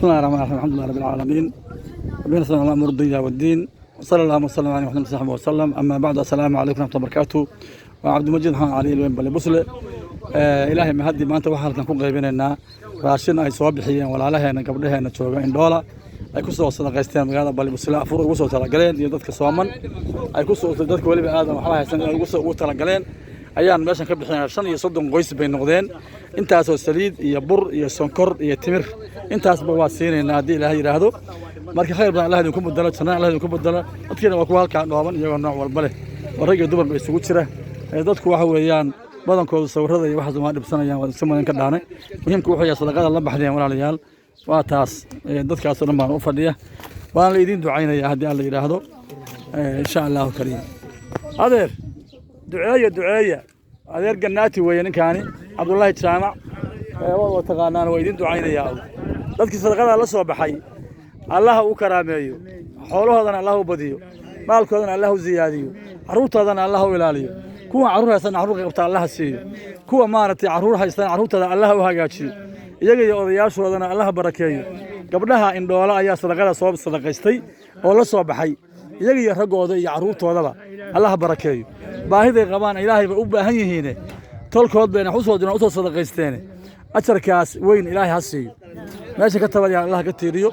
الله الرحمن الرحيم الحمد لله رب العالمين ربنا صلى الله على أمور الدنيا والدين وصلى الله وسلم على محمد صلى الله عليه وسلم أما بعد السلام عليكم ورحمة الله وبركاته وعبد المجيد محمد علي الوين بلي بوسله إلهي ما هدي ما أنت waxaa halkan ku qaybinaynaa raashin ay soo bixiyeen walaalaheena gabdhaheena jooga Indhoola ay ku soo sadaqaysteen magaalada bali busle afur ugu soo talagaleen iyo dadka Sooman ay ku soo dadka waliba aad wax haysan ay ugu talagaleen ayaan meeshan ka bixinay 35 qoys bay noqdeen intaas oo saliid iyo bur iyo sonkor iyo timir intaas ba waa siinayna hadii Ilaahay yiraahdo marka khayr baan Allah idinku badalo sanad Allah idinku badalo dadkina waa ku halkaan dhooban iyagoo nooc walba leh rag iyo dumar bay isugu jira dadku waxa weeyaan badankoodu sawirada iyo waxa soo dhibsanayaan waa samayn ka dhaanay muhiimku wuxuu yahay sadaqada la baxdeen walaalayaal waa taas dadkaas oo dhan baan u fadhiya waan la idin ducaynayaa hadii Allah yiraahdo insha Allah kariim adeer duceeya adeer gannaati weeye ninkaani Cabdullaahi Jaamac waa taqaanaan waa idin ducaynayaa dadkii sadaqada la soo baxay Allah uu karaameeyo xoolahoodana Allah u badiyo maalkoodana Allah u ziyaadiyo caruurtoodana Allah u ilaaliyo kuwa caruur haysan caruur qabta Allah siiyo kuwa maartay caruur haysan caruurtooda Allah u hagaajiyo iyaga iyo odayaashoodana Allah barakeeyo gabdhaha Indhoola ayaa sadaqada soo sadaqaystay oo la soo baxay iyaga iyo ragooda iyo caruurtoodaba Allah barakeeyo baahiday qabaan Ilaahay u baahan yihiin tolkood bayna xusoo jiraan u soo sadaqaysteen ajarkaas weyn Ilaahay ha siiyo meesha ka tabaya Allah ka tiiriyo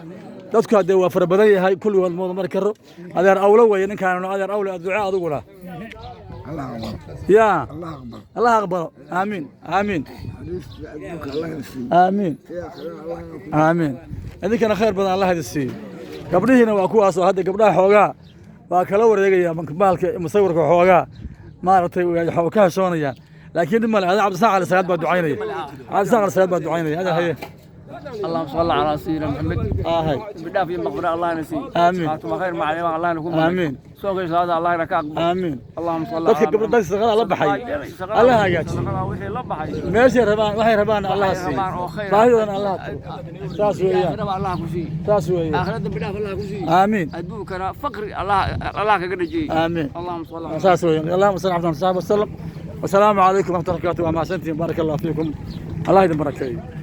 dadku hadee waa fara badan yahay kulli wad moodo mar karo adeer awla weeye ninkaan adeer awla ducaa aduguna يا الله أكبر آمين آمين آمين آمين هذيك أنا خير بدن الله هذا السي قبله هنا وأكو أصلا هذا قبله حوجا وأكلوا ورجع من كبالك مصور كحوجا ما رتي حوكها شونيا لكن ما هذا عبد الساعة على سيد بدعيني عبد الساعة على سيد بدعيني هذا هي اللهم صل على سيدنا محمد هاي بدأ في مغفرة الله نسي آمين فاتم خير مع الله نكون آمين سوق هذا الله يركعك آمين اللهم صل dadka gabadha shaqada la baxay Allah hagaaji meesha rabaan waxay rabaan Allah sii baahidan Allah taas weeyaan taas weeyaan aakhirada bidaaf Allah ku sii aamin adbuukana faqri Allah kaga dhajiy aamin اللهم صل على taas weeyaan Allahumma salli ala sayyidina wa sallam wa salaamu alaykum wa rahmatullahi wa barakatuh wa ma santi barakallahu fiikum Allah idin barakeeyo